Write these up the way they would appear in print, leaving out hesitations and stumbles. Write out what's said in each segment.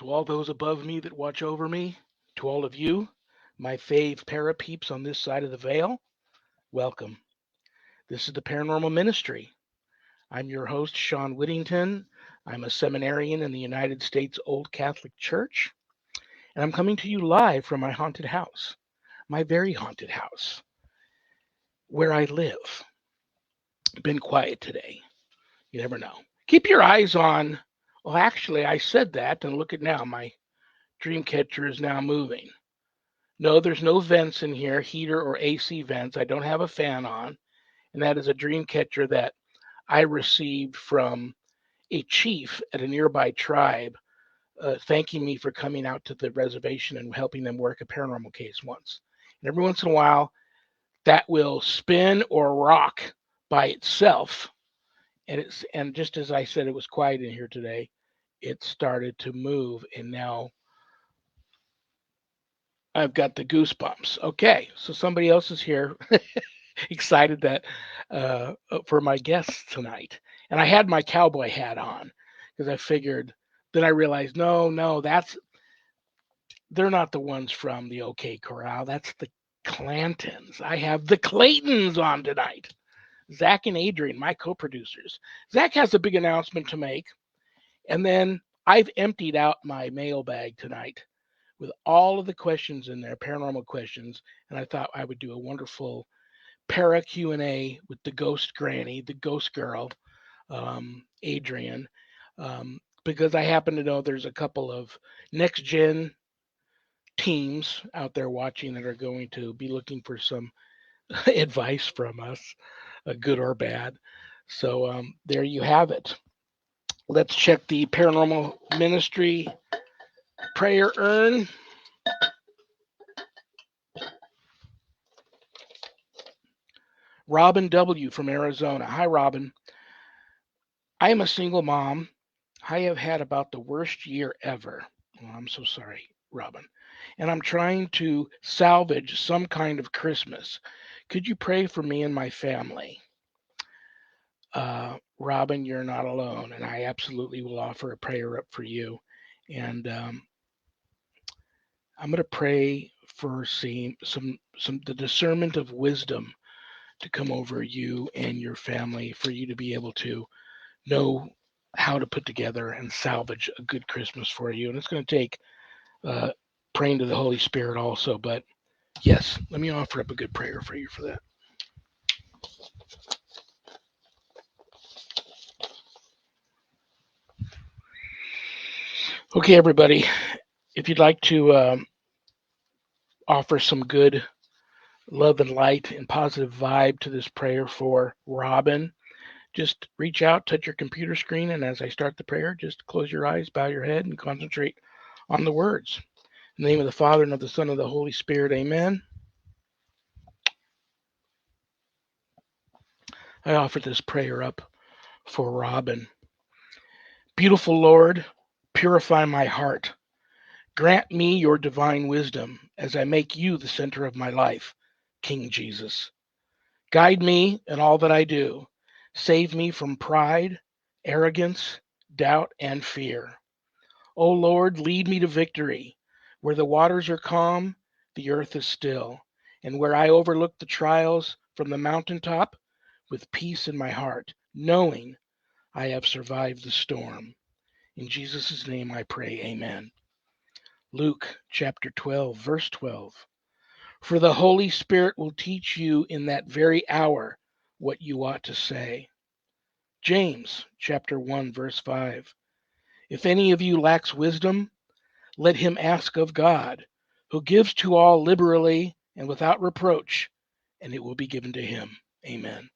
To all those above me that watch over me, to all of you, my fave para peeps on this side of the veil, welcome. This is the Paranormal Ministry. I'm your host, Sean Whittington. I'm a seminarian in the United States Old Catholic Church, and I'm coming to you live from my haunted house, my very haunted house, where I live. Been quiet today. You never know. Keep your eyes on. Well, actually, I said that, and look at now. My dream catcher is now moving. No, there's no vents in here, heater or AC vents. I don't have a fan on. And that is a dream catcher that I received from a chief at a nearby tribe, thanking me for coming out to the reservation and helping them work a paranormal case once. And every once in a while, that will spin or rock by itself. And just as I said, it was quiet in here today. It started to move, and now I've got the goosebumps. Okay, so somebody else is here, excited that for my guests tonight, and I had my cowboy hat on because I figured. Then I realized, no, they're not the ones from the OK Corral. That's the Clantons. I have the Claytons on tonight. ZAK and Adrienne, my co-producers. ZAK has a big announcement to make, and then I've emptied out my mail bag tonight with all of the questions in there, paranormal questions, and I thought I would do a wonderful para Q and A with the ghost granny, the ghost girl, Adrienne, because I happen to know there's a couple of next gen teams out there watching that are going to be looking for some advice from us, good or bad. So there you have it. Let's check the Paranormal Ministry prayer urn. Robin W. from Arizona. Hi, Robin. I am a single mom. I have had about the worst year ever. Oh, I'm so sorry, Robin. And I'm trying to salvage some kind of Christmas. Could you pray for me and my family? Robin, you're not alone, and I absolutely will offer a prayer up for you. And I'm going to pray for some the discernment of wisdom to come over you and your family, for you to be able to know how to put together and salvage a good Christmas for you. And it's going to take praying to the Holy Spirit also. But yes, let me offer up a good prayer for you for that. Okay, everybody, if you'd like to offer some good love and light and positive vibe to this prayer for Robin, just reach out, touch your computer screen, and as I start the prayer, just close your eyes, bow your head, and concentrate on the words. In the name of the Father, and of the Son, and of the Holy Spirit, amen. I offer this prayer up for Robin. Beautiful Lord, purify my heart. Grant me your divine wisdom as I make you the center of my life, King Jesus. Guide me in all that I do. Save me from pride, arrogance, doubt, and fear. O Lord, lead me to victory. Where the waters are calm, the earth is still, and where I overlook the trials from the mountaintop with peace in my heart, knowing I have survived the storm. In Jesus' name I pray, amen. Luke chapter 12, verse 12. For the Holy Spirit will teach you in that very hour what you ought to say. James chapter 1, verse 5. If any of you lacks wisdom, let him ask of God, who gives to all liberally and without reproach, and it will be given to him. Amen.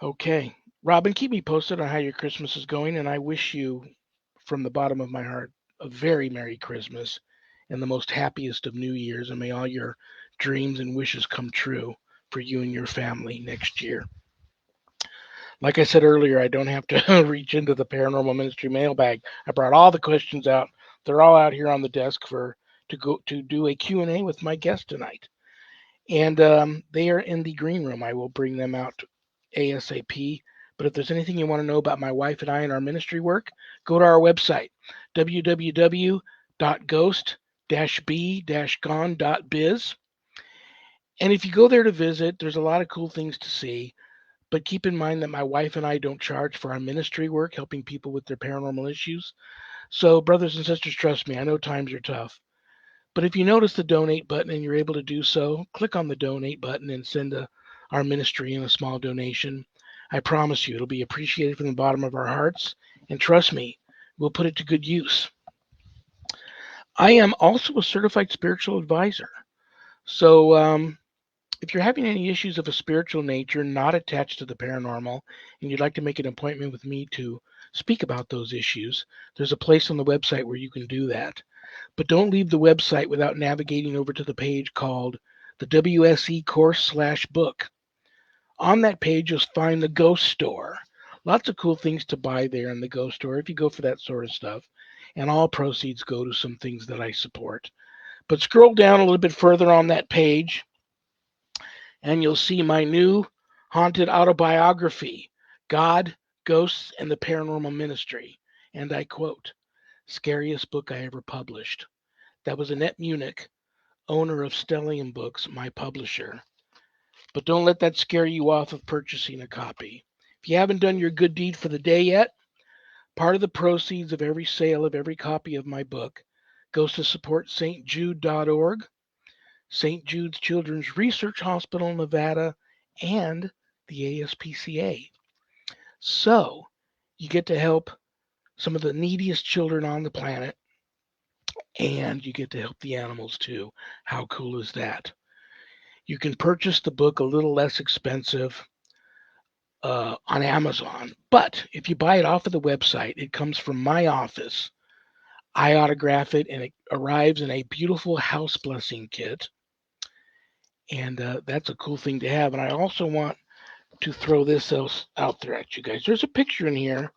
Okay. Robin, keep me posted on how your Christmas is going, and I wish you, from the bottom of my heart, a very Merry Christmas and the most happiest of New Years, and may all your dreams and wishes come true for you and your family next year. Like I said earlier, I don't have to reach into the Paranormal Ministry Mail Bag. I brought all the questions out. They're all out here on the desk to do a Q&A with my guest tonight. And they are in the green room. I will bring them out ASAP. But if there's anything you want to know about my wife and I and our ministry work, go to our website, www.ghost-b-gone.biz. And if you go there to visit, there's a lot of cool things to see. But keep in mind that my wife and I don't charge for our ministry work, helping people with their paranormal issues. So, brothers and sisters, trust me, I know times are tough. But if you notice the donate button and you're able to do so, click on the donate button and send our ministry in a small donation. I promise you it'll be appreciated from the bottom of our hearts. And trust me, we'll put it to good use. I am also a certified spiritual advisor. So if you're having any issues of a spiritual nature not attached to the paranormal and you'd like to make an appointment with me to speak about those issues, there's a place on the website where you can do that. But don't leave the website without navigating over to the page called the WSE course/book. On that page, you'll find the Ghost Store. Lots of cool things to buy there in the Ghost Store if you go for that sort of stuff. And all proceeds go to some things that I support. But scroll down a little bit further on that page, and you'll see my new haunted autobiography, God, Ghosts, and the Paranormal Ministry. And I quote, "Scariest book I ever published." That was Annette Munich, owner of Stellium Books, my publisher. But don't let that scare you off of purchasing a copy. If you haven't done your good deed for the day yet, part of the proceeds of every sale of every copy of my book goes to support stjude.org, St. Jude's Children's Research Hospital in Nevada, and the ASPCA. So you get to help some of the neediest children on the planet, and you get to help the animals too. How cool is that? You can purchase the book a little less expensive on Amazon, but if you buy it off of the website, it comes from my office. I autograph it, and it arrives in a beautiful house blessing kit. And that's a cool thing to have. And I also want to throw this out there at you guys. There's a picture in here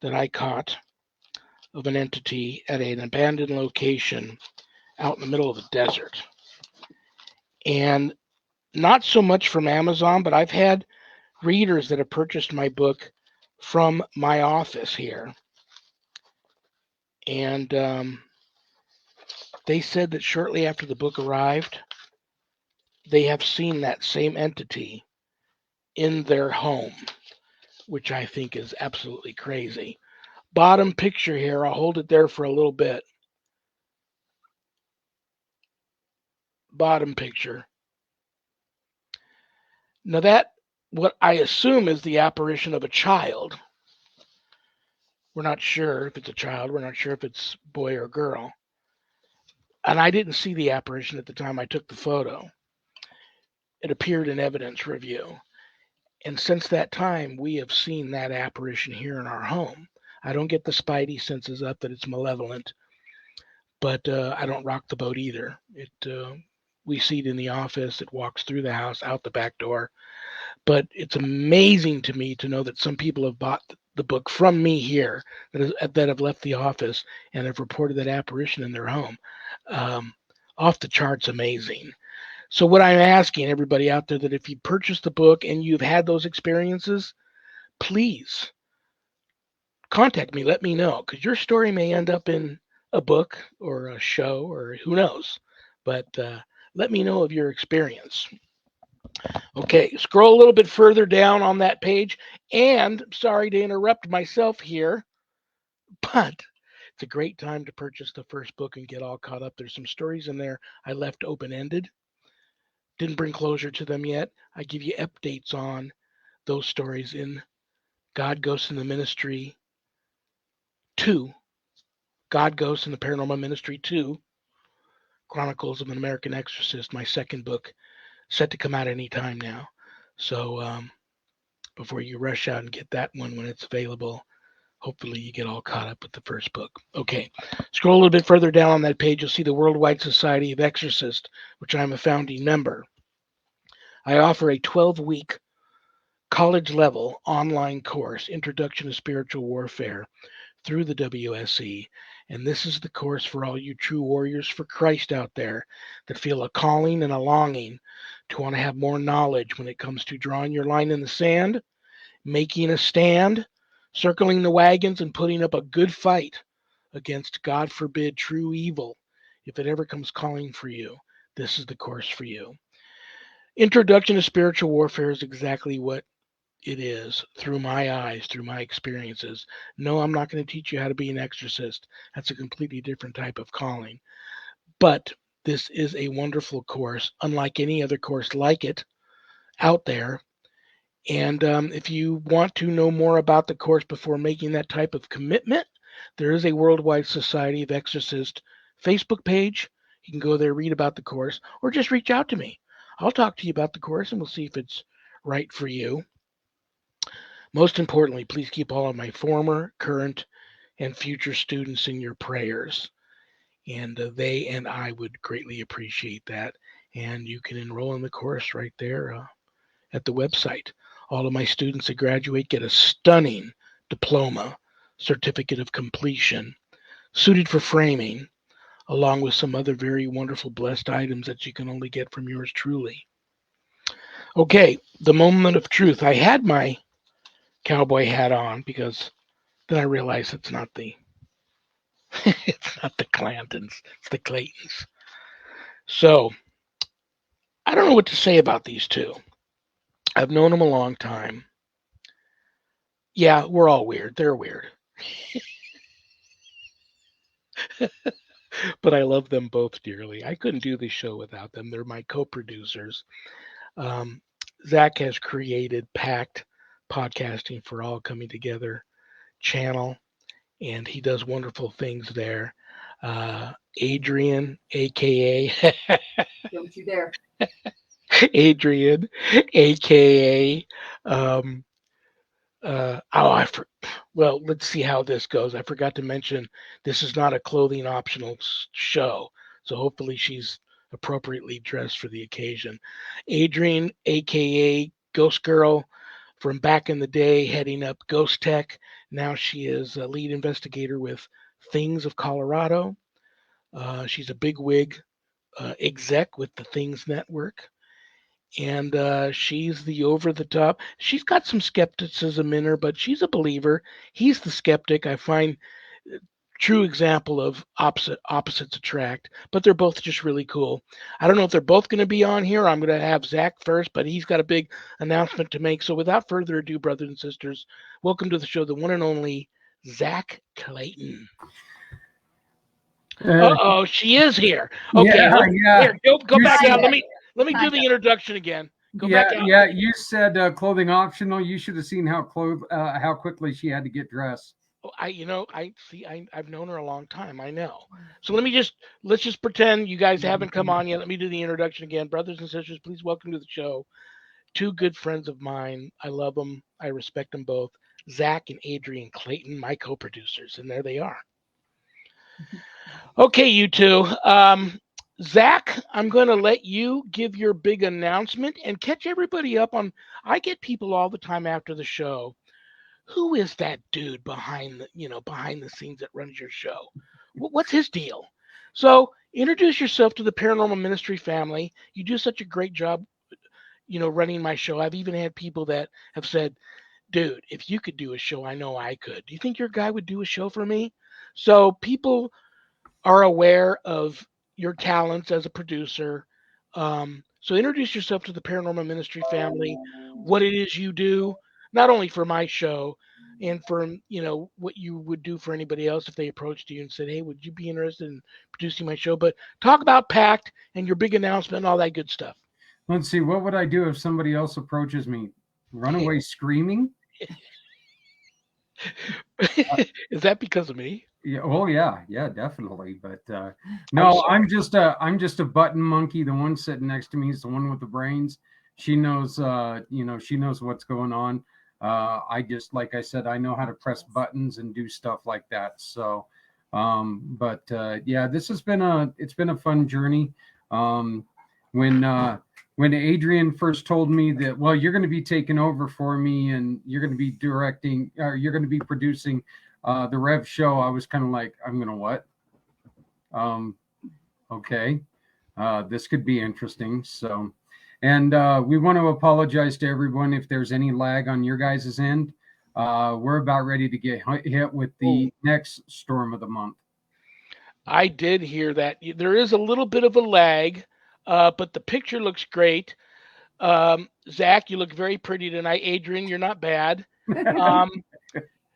that I caught of an entity at an abandoned location out in the middle of the desert. And not so much from Amazon, but I've had readers that have purchased my book from my office here. And they said that shortly after the book arrived, they have seen that same entity in their home, which I think is absolutely crazy. Bottom picture here, I'll hold it there for a little bit. Bottom picture. Now that, what I assume is the apparition of a child. We're not sure if it's a child. We're not sure if it's boy or girl. And I didn't see the apparition at the time I took the photo. It appeared in evidence review. And since that time, we have seen that apparition here in our home. I don't get the spidey senses up that it's malevolent, but I don't rock the boat either. We see it in the office. It walks through the house, out the back door. But it's amazing to me to know that some people have bought the book from me here that have left the office and have reported that apparition in their home. Off the charts amazing. So what I'm asking everybody out there, that if you purchase the book and you've had those experiences, please contact me. Let me know, because your story may end up in a book or a show or who knows. But let me know of your experience. Okay, scroll a little bit further down on that page. And sorry to interrupt myself here, but it's a great time to purchase the first book and get all caught up. There's some stories in there I left open-ended. Didn't bring closure to them yet. I give you updates on those stories in God, Ghosts, and the Ministry 2. God, Ghosts, and the Paranormal Ministry 2. Chronicles of an American Exorcist, my second book, set to come out any time now. So before you rush out and get that one when it's available, hopefully you get all caught up with the first book. Okay, scroll a little bit further down on that page. You'll see the Worldwide Society of Exorcists, which I'm a founding member. I offer a 12-week college-level online course, Introduction to Spiritual Warfare, through the WSE. And this is the course for all you true warriors for Christ out there that feel a calling and a longing to want to have more knowledge when it comes to drawing your line in the sand, making a stand, circling the wagons, and putting up a good fight against, God forbid, true evil. If it ever comes calling for you, this is the course for you. Introduction to Spiritual Warfare is exactly what it is through my eyes, through my experiences. No, I'm not going to teach you how to be an exorcist. That's a completely different type of calling. But this is a wonderful course, unlike any other course like it out there. And if you want to know more about the course before making that type of commitment, there is a Worldwide Society of Exorcists Facebook page. You can go there, read about the course, or just reach out to me. I'll talk to you about the course and we'll see if it's right for you. Most importantly, please keep all of my former, current, and future students in your prayers. And they and I would greatly appreciate that. And you can enroll in the course right there at the website. All of my students that graduate get a stunning diploma, certificate of completion, suited for framing, along with some other very wonderful blessed items that you can only get from yours truly. Okay, the moment of truth. I had my cowboy hat on because then I realized it's not the it's not the Clantons, it's the Claytons. So I don't know what to say about these two. I've known them a long time. Yeah, we're all weird. They're weird. But I love them both dearly. I couldn't do this show without them. They're my co-producers. Um, ZAK has created pACT, Podcasting for All Coming Together channel, and he does wonderful things there. Adrienne, aka Don't you dare. Adrienne, aka well, let's see how this goes. I forgot to mention this is not a clothing optional show, so hopefully she's appropriately dressed for the occasion. Adrienne, aka Ghost Girl, from back in the day, heading up Ghost Tech. Now she is a lead investigator with Things of Colorado. She's a bigwig exec with the Things Network. And she's the over the top. She's got some skepticism in her, but she's a believer. He's the skeptic. I find true example of opposites attract, but they're both just really cool. I don't know if they're both going to be on here. I'm going to have ZAK first, but he's got a big announcement to make. So without further ado, brothers and sisters, welcome to the show, the one and only ZAK Clayton. Uh-oh, she is here. Okay, here, go back out. Let me do the introduction again. Go back out. Yeah. You said clothing optional. You should have seen how quickly she had to get dressed. I've known her a long time. I know. So let's just pretend you guys haven't come on yet. Let me do the introduction again. Brothers and sisters, please welcome to the show two good friends of mine. I love them. I respect them both. ZAK and Adrienne Clayton, my co-producers, and there they are. Okay, you two. ZAK, I'm going to let you give your big announcement and catch everybody up on. I get people all the time after the show. Who is that dude behind the scenes that runs your show? What's his deal? So introduce yourself to the Paranormal Ministry family. You do such a great job, running my show. I've even had people that have said, dude, if you could do a show, I know I could. Do you think your guy would do a show for me? So people are aware of your talents as a producer. So introduce yourself to the Paranormal Ministry family, what it is you do, not only for my show and for, what you would do for anybody else if they approached you and said, hey, would you be interested in producing my show? But talk about pACT and your big announcement and all that good stuff. Let's see. What would I do if somebody else approaches me? Run away screaming? Is that because of me? Yeah. Oh yeah, definitely. But no, I'm just a button monkey. The one sitting next to me is the one with the brains. She knows, she knows what's going on. I just, like I said, I know how to press buttons and do stuff like that. So, this has been a fun journey. When Adrienne first told me that, well, you're going to be taking over for me and you're going to be directing, or you're going to be producing the Rev show, I was kind of like, I'm going to what? Okay. This could be interesting. So And we want to apologize to everyone if there's any lag on your guys' end. We're about ready to get hit with the next storm of the month. I did hear that. There is a little bit of a lag, but the picture looks great. Zach, you look very pretty tonight. Adrienne, you're not bad.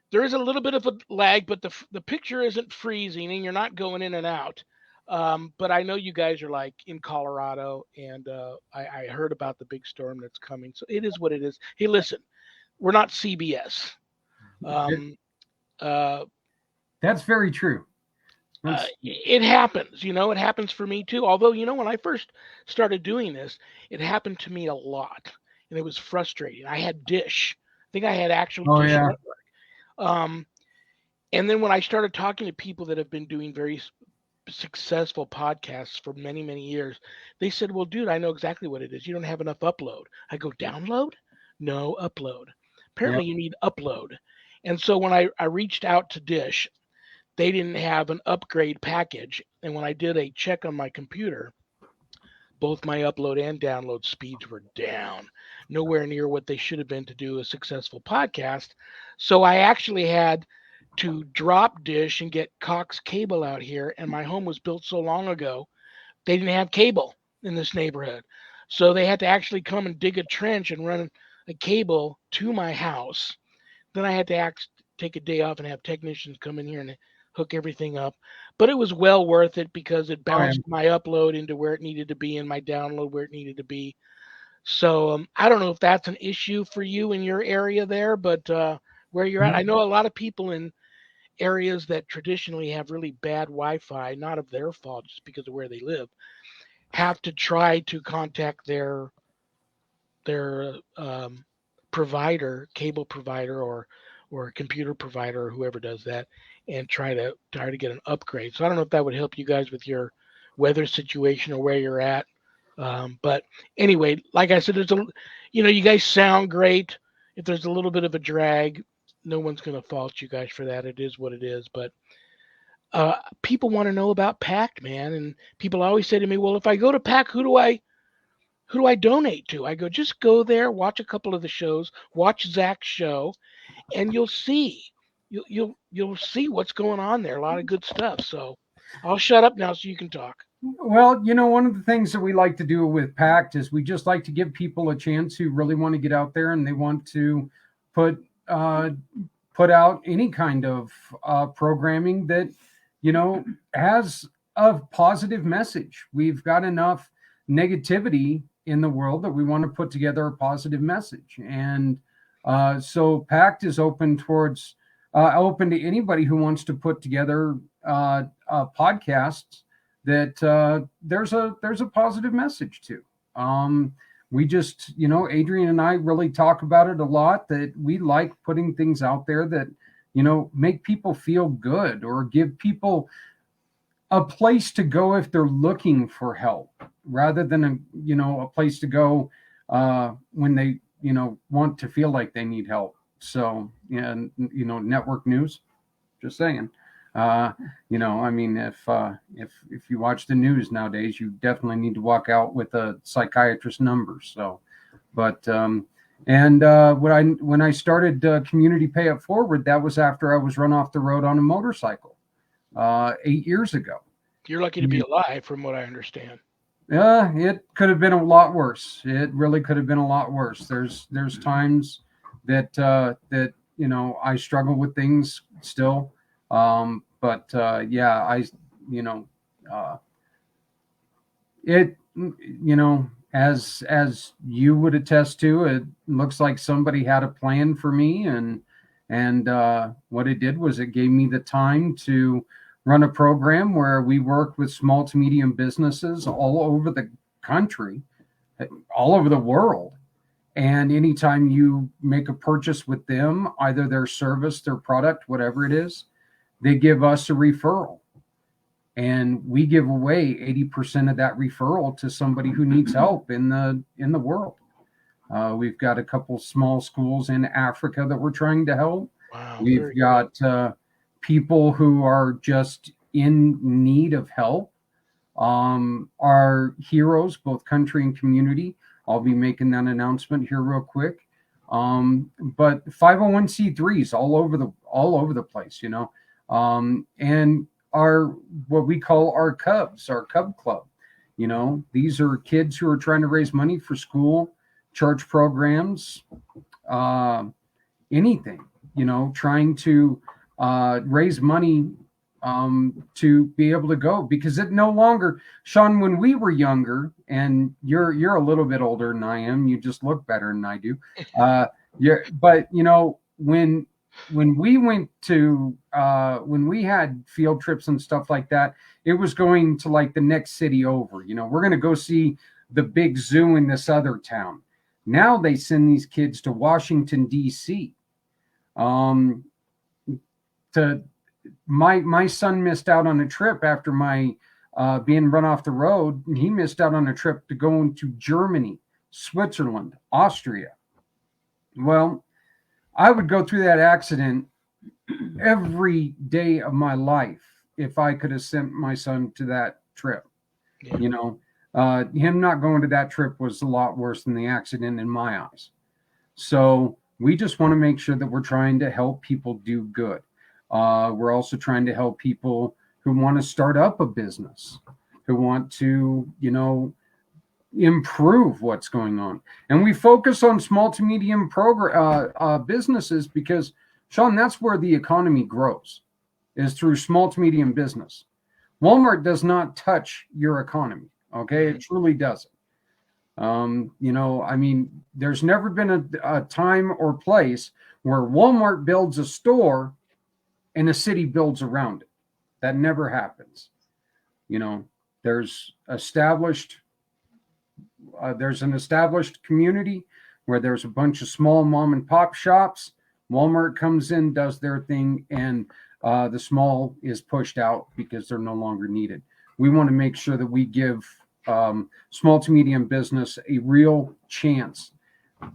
There is a little bit of a lag, but the picture isn't freezing and you're not going in and out. But I know you guys are like in Colorado, and I heard about the big storm that's coming. So it is what it is. Hey, listen, we're not CBS. That's very true. It happens, it happens for me too. Although, when I first started doing this, it happened to me a lot and it was frustrating. I had Dish. I think I had actual Dish Network. And then when I started talking to people that have been doing very successful podcasts for many, many years, they said, well, dude, I know exactly what it is. You don't have enough upload. I go, download? No, upload. Apparently you need upload. And so when I reached out to Dish, they didn't have an upgrade package. And when I did a check on my computer, both my upload and download speeds were down, nowhere near what they should have been to do a successful podcast. So I actually had to drop Dish and get Cox cable out here. And my home was built so long ago, they didn't have cable in this neighborhood. So they had to actually come and dig a trench and run a cable to my house. Then I had to take a day off and have technicians come in here and hook everything up. But it was well worth it because it bounced my upload into where it needed to be and my download where it needed to be. So I don't know if that's an issue for you in your area there, but where you're at, I know a lot of people in areas that traditionally have really bad Wi-Fi, not of their fault, just because of where they live, have to try to contact their provider, cable provider, or computer provider, or whoever does that, and try to get an upgrade. So I don't know if that would help you guys with your weather situation or where you're at. But anyway, like I said, you guys sound great. If there's a little bit of a drag, no one's going to fault you guys for that. It is what it is. But people want to know about pACT, man. And people always say to me, well, if I go to pACT, who do I donate to? I go, just go there, watch a couple of the shows, watch Zach's show, and you'll see. You'll see what's going on there. A lot of good stuff. So I'll shut up now so you can talk. Well, one of the things that we like to do with pACT is we just like to give people a chance who really want to get out there and they want to put out any kind of programming that has a positive message. We've got enough negativity in the world that we want to put together a positive message, and so pACT is open towards open to anybody who wants to put together podcasts that there's a positive message to. We just, Adrienne and I really talk about it a lot, that we like putting things out there that, make people feel good or give people a place to go if they're looking for help, rather than a place to go when they, want to feel like they need help. So, network news, just saying. I mean, if you watch the news nowadays, you definitely need to walk out with a psychiatrist number. So, but when I started Community Pay It Forward, that was after I was run off the road on a motorcycle 8 years ago. You're lucky to be alive, from what I understand. Yeah, it could have been a lot worse. It really could have been a lot worse. There's times that I struggle with things still. But as you would attest to, it looks like somebody had a plan for me, and what it did was it gave me the time to run a program where we work with small to medium businesses all over the country, all over the world. And anytime you make a purchase with them, either their service, their product, whatever it is, they give us a referral. And we give away 80% of that referral to somebody who needs help in the world. We've got a couple small schools in Africa that we're trying to help. Wow, we've got people who are just in need of help. Our heroes, both country and community, I'll be making that announcement here real quick. But 501c3s all over the place, you know, and our what we call our Cubs, our Cub Club. You know, these are kids who are trying to raise money for school, church programs, anything, you know, trying to raise money to be able to go, because it no longer, Sean, when we were younger, and you're a little bit older than I am, you just look better than I do. But you know, when we went to when we had field trips and stuff like that, it was going to like the next city over. You know, we're going to go see the big zoo in this other town. Now they send these kids to Washington, D.C. To my son missed out on a trip after my being run off the road. He missed out on a trip to go into Germany, Switzerland, Austria. Well, I would go through that accident every day of my life if I could have sent my son to that trip. Yeah. You know, him not going to that trip was a lot worse than the accident in my eyes. So we just want to make sure that we're trying to help people do good. We're also trying to help people who want to start up a business, who want to, you know, improve what's going on. And we focus on small to medium businesses because, Sean, that's where the economy grows, is through small to medium business. Walmart does not touch your economy. Okay. It truly doesn't. You know, I mean, there's never been a time or place where Walmart builds a store and a city builds around it. That never happens. You know, there's an established community where there's a bunch of small mom and pop shops. Walmart comes in, does their thing, and the small is pushed out because they're no longer needed. We want to make sure that we give small to medium business a real chance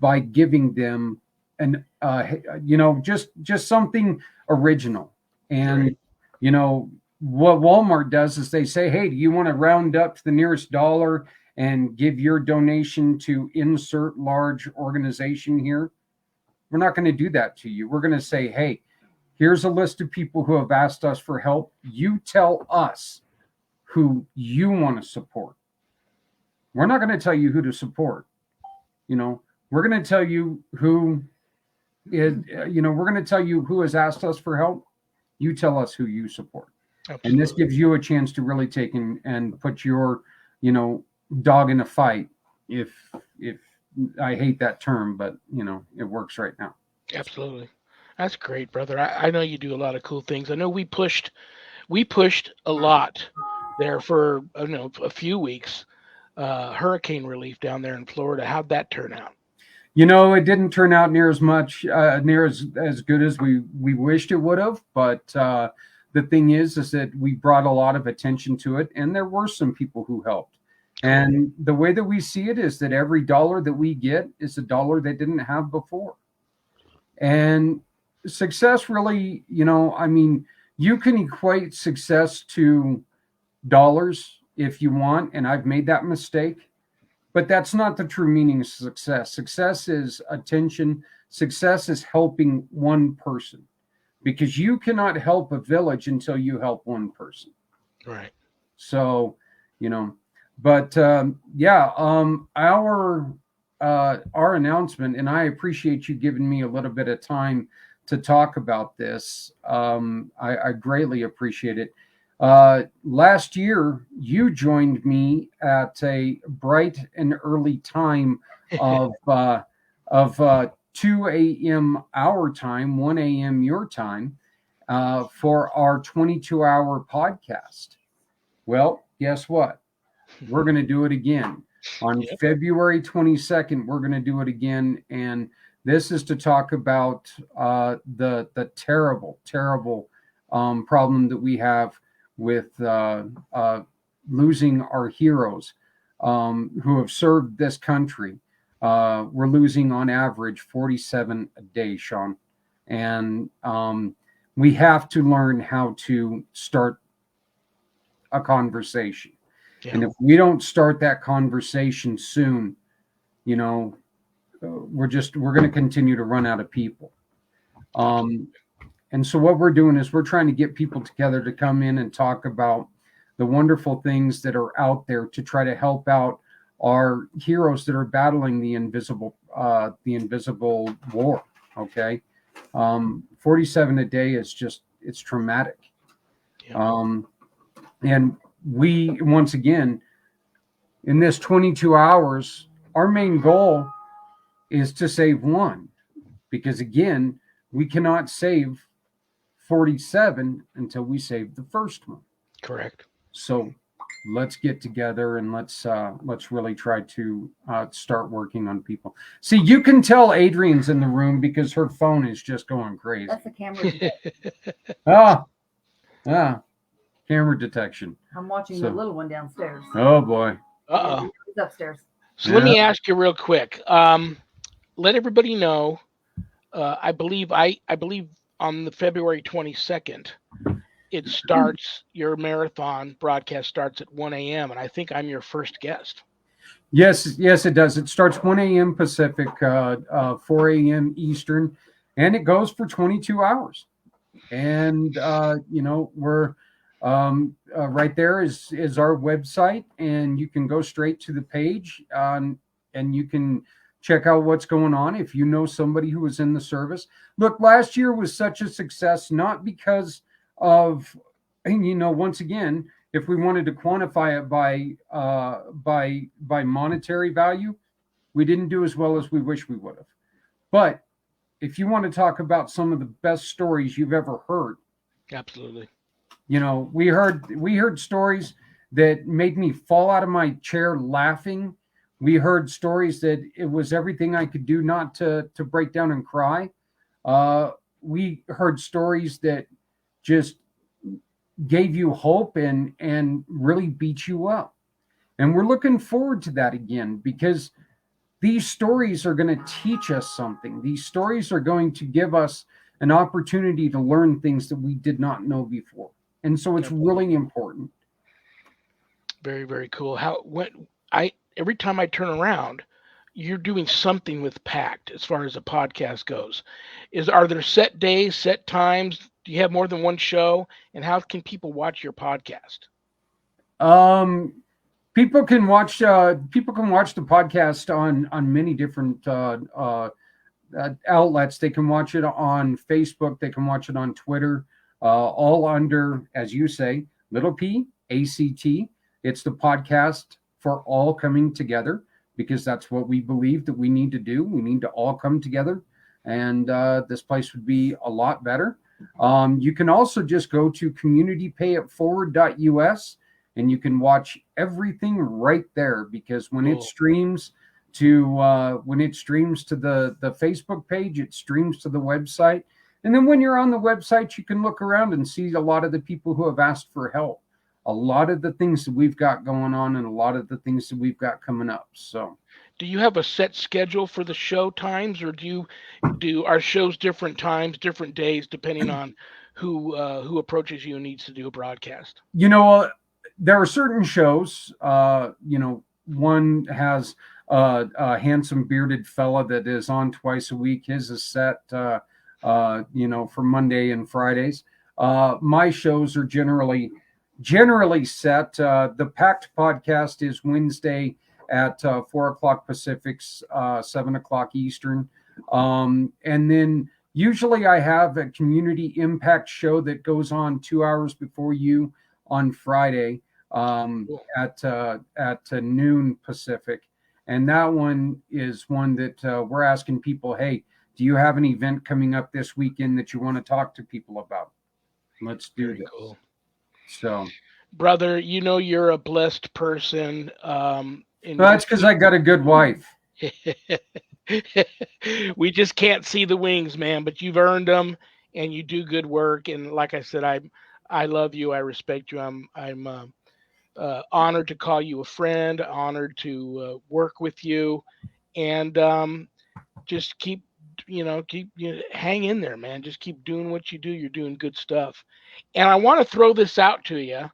by giving them an you know, just something original. And right. You know what Walmart does is they say, hey, do you want to round up to the nearest dollar and give your donation to insert large organization here? We're not going to do that to you. We're going to say, hey, here's a list of people who have asked us for help. You tell us who you want to support. We're not going to tell you who to support. You know, we're going to tell you who is, you know, we're going to tell you who has asked us for help. You tell us who you support. Absolutely. And this gives you a chance to really take and put your, you know, dog in a fight. If I hate that term, but you know, it works right now. Absolutely. That's great, brother. I know you do a lot of cool things. I know we pushed a lot there for, I don't know, a few weeks. Hurricane relief down there in Florida. How'd that turn out? You know, it didn't turn out near as good as we wished it would have. But the thing is that we brought a lot of attention to it, and there were some people who helped. And the way that we see it is that every dollar that we get is a dollar they didn't have before. And success really, you know, I mean, you can equate success to dollars if you want, and I've made that mistake. But that's not the true meaning of success. Success is attention. Success is helping one person, because you cannot help a village until you help one person. Right. So, you know, but yeah, our announcement, and I appreciate you giving me a little bit of time to talk about this. I greatly appreciate it. Last year, you joined me at a bright and early time of 2 a.m. our time, 1 a.m. your time, for our 22-hour podcast. Well, guess what? We're going to do it again. On February 22nd, we're going to do it again. And this is to talk about the terrible, terrible problem that we have with losing our heroes who have served this country. We're losing on average 47 a day, Sean. And we have to learn how to start a conversation. Yeah. And if we don't start that conversation soon, you know, we're going to continue to run out of people. And so what we're doing is we're trying to get people together to come in and talk about the wonderful things that are out there to try to help out our heroes that are battling the invisible war. Okay. 47 a day is just, it's traumatic. Yeah. And we, once again, in this 22 hours, our main goal is to save one, because again, we cannot save 47 until we save the first one. Correct. So let's get together and let's really try to start working on people. See, you can tell Adrienne's in the room because her phone is just going crazy. That's the camera. Camera detection. I'm watching the little one downstairs. Oh boy. Uh-oh. He's upstairs. So let me ask you real quick. Let everybody know. I believe on the February 22nd, it starts. Your marathon broadcast starts at 1 a.m. and I think I'm your first guest. Yes, it does. It starts 1 a.m. Pacific, 4 a.m. Eastern, and it goes for 22 hours. And we're right there is our website, and you can go straight to the page, and you can check out what's going on if you know somebody who was in the service. Look, last year was such a success, not because of, once again, if we wanted to quantify it by monetary value, we didn't do as well as we wish we would have. But if you want to talk about some of the best stories you've ever heard, absolutely. We heard stories that made me fall out of my chair laughing. We heard stories that it was everything I could do not to break down and cry. We heard stories that just gave you hope and really beat you up. And we're looking forward to that again, because these stories are going to teach us something. These stories are going to give us an opportunity to learn things that we did not know before. And so it's really important. Very, very cool. Every time I turn around, you're doing something with pACT as far as a podcast goes. Are there set days, set times? Do you have more than one show? And how can people watch your podcast? People can watch the podcast on many different outlets. They can watch it on Facebook. They can watch it on Twitter, all under, as you say, little p ACT. It's the podcast for all coming together, because that's what we believe that we need to do. We need to all come together, and this place would be a lot better. You can also just go to communitypayitforward.us, and you can watch everything right there, because when it streams to the Facebook page, it streams to the website. And then when you're on the website, you can look around and see a lot of the people who have asked for help, a lot of the things that we've got going on, and a lot of the things that we've got coming up. So do you have a set schedule for the show times, or do our shows different times, different days, depending on who approaches you and needs to do a broadcast? There are certain shows, one has a handsome bearded fella that is on twice a week. His is set, for Monday and Fridays. My shows are generally set. The pACT podcast is Wednesday at 4 o'clock Pacific, 7 o'clock Eastern. And then usually I have a community impact show that goes on 2 hours before you on Friday at noon Pacific. And that one is one that we're asking people, hey, do you have an event coming up this weekend that you want to talk to people about? Let's do this. Cool. So, brother, you're a blessed person. That's because I got a good wife. We just can't see the wings, man, but you've earned them, and you do good work. And like I said, I love you. I respect you. I'm honored to call you a friend, honored to work with you, and just keep hang in there, man. Just keep doing what you do. You're doing good stuff. And I want to throw this out to you.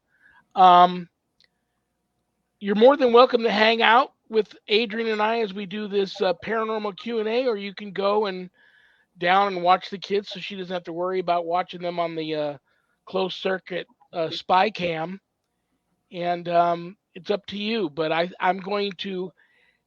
You're more than welcome to hang out with Adrienne and I as we do this Paranormal Q and A, or you can go and down and watch the kids, so she doesn't have to worry about watching them on the closed circuit spy cam. And it's up to you. But I'm going to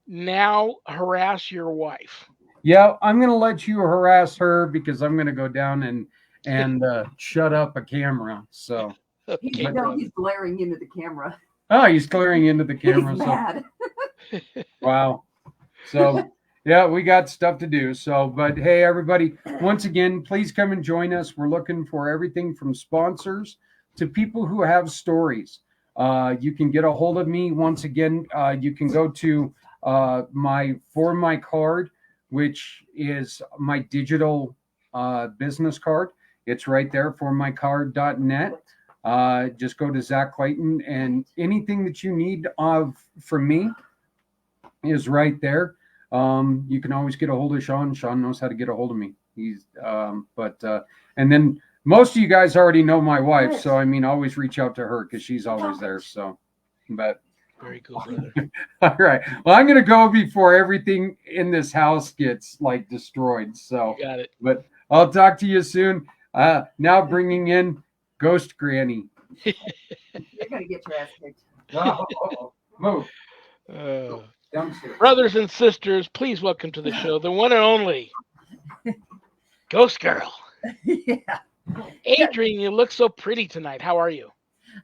now harass your wife. Yeah, I'm going to let you harass her because I'm going to go down and shut up a camera. So Okay, He's glaring into the camera. oh, he's glaring into the camera. He's mad. Wow. So yeah, we got stuff to do. So, but hey, everybody, once again, please come and join us. We're looking for everything from sponsors to people who have stories. You can get a hold of me. Once again, you can go to my card, which is my digital business card. It's right there, formycard.net. Just go to ZAK Clayton, and anything that you need from me is right there. You can always get a hold of Sean. Sean knows how to get a hold of me. He's and then most of you guys already know my wife, so I mean, always reach out to her because she's always there. So, but very cool, brother. All right. Well, I'm gonna go before everything in this house gets like destroyed. So, you got it. But I'll talk to you soon. Now bringing in Ghost Granny. You're gonna get your ass kicked. Move. Brothers and sisters, please welcome to the show the one and only Ghost Girl. Yeah. Adrienne, you look so pretty tonight. How are you?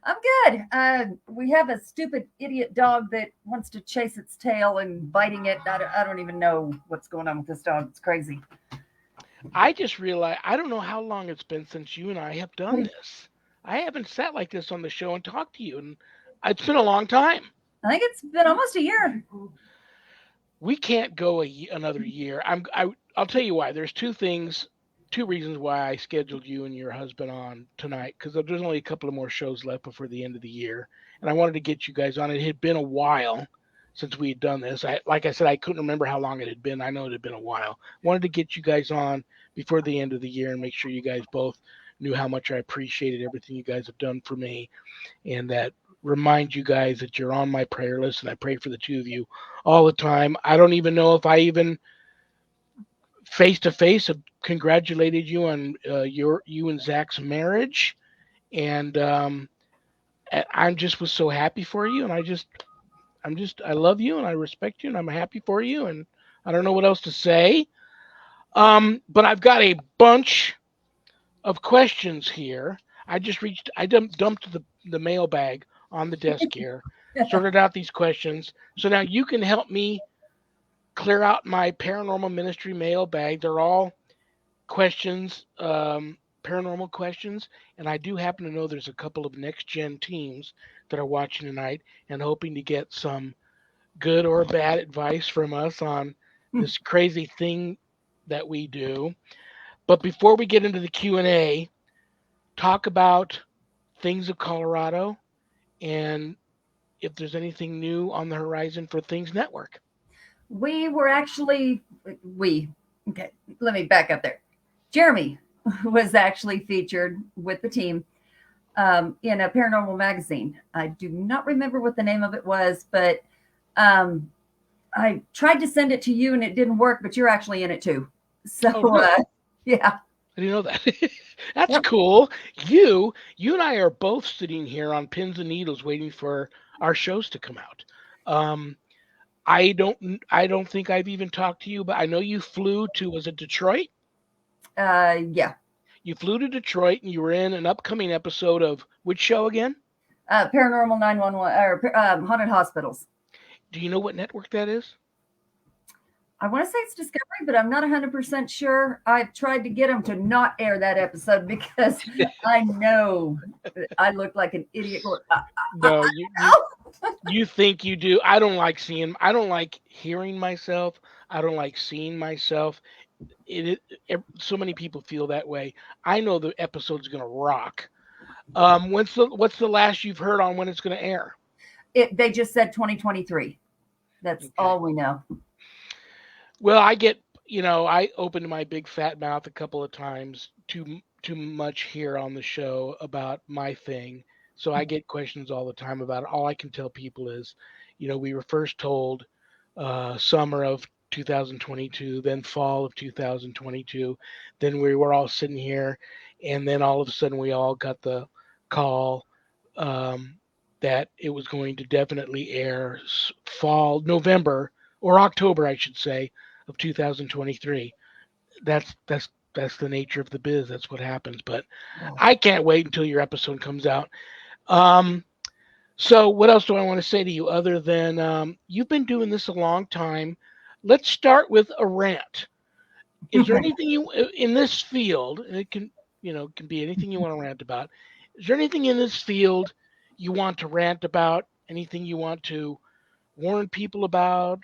I'm good. We have a stupid idiot dog that wants to chase its tail and biting it. I don't even know what's going on with this dog. It's crazy. I just realized, I don't know how long it's been since you and I have done this. I haven't sat like this on the show and talked to you, and it's been a long time. I think it's been almost a year. We can't go another year. I'll tell you why. There's two reasons why I scheduled you and your husband on tonight, because there's only a couple of more shows left before the end of the year, and I wanted to get you guys on. It had been a while since we had done this. Like I said, I couldn't remember how long it had been. I know it had been a while. Wanted to get you guys on before the end of the year and make sure you guys both knew how much I appreciated everything you guys have done for me, and that remind you guys that you're on my prayer list, and I pray for the two of you all the time. I don't even know if I even face to face have congratulated you on you and Zak's marriage, and I just was so happy for you, and I love you and I respect you and I'm happy for you, and I don't know what else to say. But I've got a bunch of questions here. I dumped the mailbag on the desk here, sorted out these questions. So now you can help me clear out my Paranormal Ministry Mail Bag. They're all questions, paranormal questions, and I do happen to know there's a couple of next-gen teams that are watching tonight and hoping to get some good or bad advice from us on this crazy thing that we do. But before we get into the Q&A, talk about Things of Colorado and if there's anything new on the horizon for Things Network. Okay, let me back up there. Jeremy was actually featured with the team in a paranormal magazine. I do not remember what the name of it was, but I tried to send it to you and it didn't work, but you're actually in it too. So, really? Yeah. I didn't know that. That's cool. You and I are both sitting here on pins and needles waiting for our shows to come out. I don't think I've even talked to you, but I know you flew to, was it Detroit? Yeah. You flew to Detroit and you were in an upcoming episode of which show again? Paranormal 911 or Haunted Hospitals. Do you know what network that is? I want to say it's Discovery, but I'm not 100% sure. I've tried to get them to not air that episode because I know I look like an idiot. No, you think you do. I don't like hearing myself. I don't like seeing myself. So many people feel that way. I know the episode's going to rock. What's the last you've heard on when it's going to air? They just said 2023. That's okay. All we know. Well, I opened my big fat mouth a couple of times too much here on the show about my thing. So I get questions all the time about it. All I can tell people is, we were first told summer of 2022, then fall of 2022. Then we were all sitting here, and then all of a sudden we all got the call that it was going to definitely air fall, November or October, I should say, of 2023. That's the nature of the biz. That's what happens. But I can't wait until your episode comes out. So what else do I want to say to you other than you've been doing this a long time? Let's start with a rant. Is there anything you in this field? And it can be anything you want to rant about. Is there anything in this field you want to rant about? Anything you want to warn people about?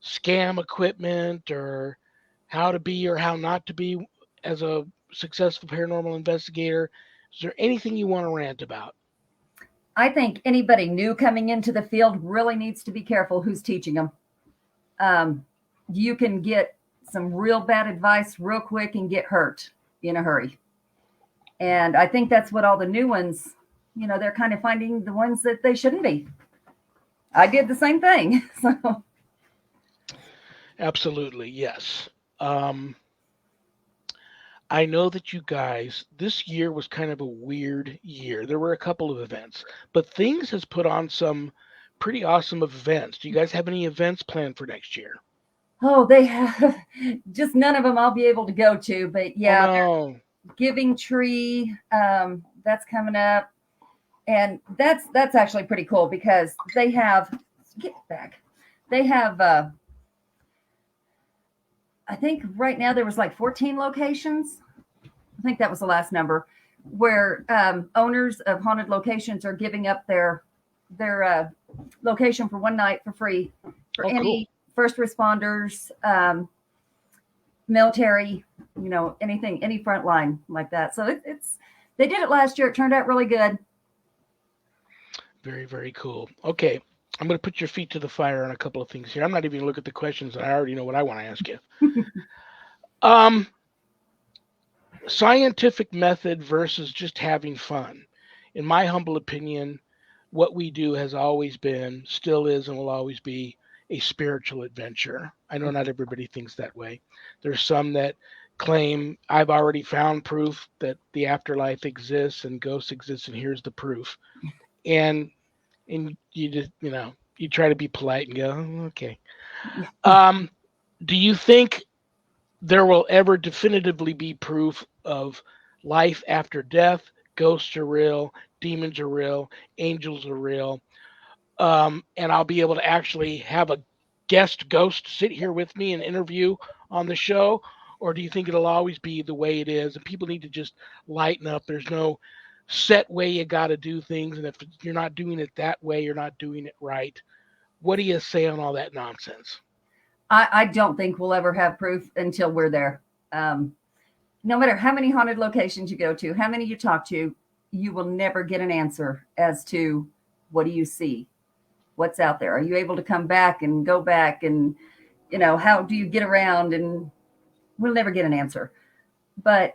Scam equipment, or how to be or how not to be as a successful paranormal investigator? Is there anything you want to rant about? I think anybody new coming into the field really needs to be careful who's teaching them. You can get some real bad advice real quick and get hurt in a hurry. And I think that's what all the new ones, they're kind of finding the ones that they shouldn't be. I did the same thing. So. Absolutely, yes. I know that you guys, this year was kind of a weird year. There were a couple of events, but Things has put on some pretty awesome events. Do you guys have any events planned for next year? Oh, they have just none of them I'll be able to go to, but yeah, Oh, no. Giving Tree, that's coming up. And that's actually pretty cool because they have, I think right now there was like 14 locations. I think that was the last number where owners of haunted locations are giving up their location for one night for free for any first responders, military, anything, any front line like that. So they did it last year. It turned out really good. Very, very cool. Okay. I'm going to put your feet to the fire on a couple of things here. I'm not even going to look at the questions. I already know what I want to ask you. Scientific method versus just having fun. In my humble opinion, what we do has always been, still is, and will always be a spiritual adventure. I know not everybody thinks that way. There's some that claim I've already found proof that the afterlife exists and ghosts exist, and here's the proof. And you just, you try to be polite and go, okay. Do you think there will ever definitively be proof of life after death? Ghosts are real, demons are real, angels are real. And I'll be able to actually have a guest ghost sit here with me and interview on the show? Or do you think it'll always be the way it is and people need to just lighten up? There's no set way you got to do things, and if you're not doing it that way, you're not doing it right. What do you say on all that nonsense? I don't think we'll ever have proof until we're there. No matter how many haunted locations you go to, how many you talk to, you will never get an answer as to what do you see, what's out there. Are you able to come back and go back, and how do you get around? And we'll never get an answer. But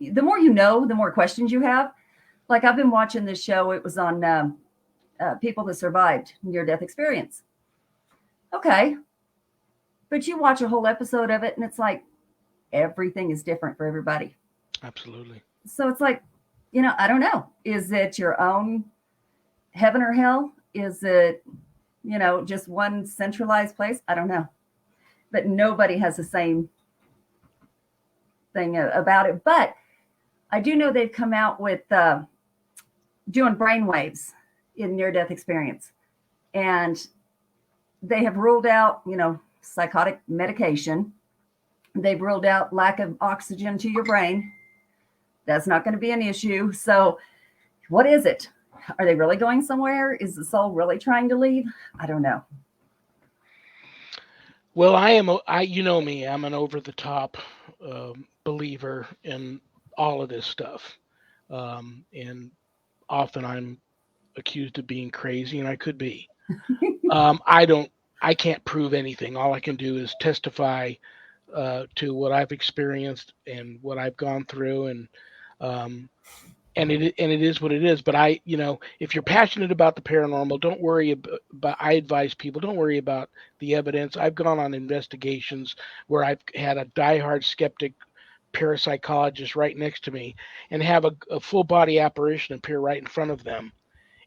the more you know, the more questions you have. Like I've been watching this show. It was on people that survived near-death experience. Okay. But you watch a whole episode of it and it's like everything is different for everybody. Absolutely. So it's like, I don't know. Is it your own heaven or hell? Is it, just one centralized place? I don't know. But nobody has the same thing about it. But I do know they've come out with doing brainwaves in near-death experience. And they have ruled out, psychotic medication. They've ruled out lack of oxygen to your brain. That's not going to be an issue. So what is it? Are they really going somewhere? Is the soul really trying to leave? I don't know. Well, you know me, I'm an over-the-top believer in all of this stuff. And often I'm accused of being crazy, and I could be. I can't prove anything. All I can do is testify to what I've experienced and what I've gone through. And and it is what it is. But if you're passionate about the paranormal, don't worry about. I advise people, don't worry about the evidence. I've gone on investigations where I've had a diehard skeptic parapsychologist right next to me and have a full body apparition appear right in front of them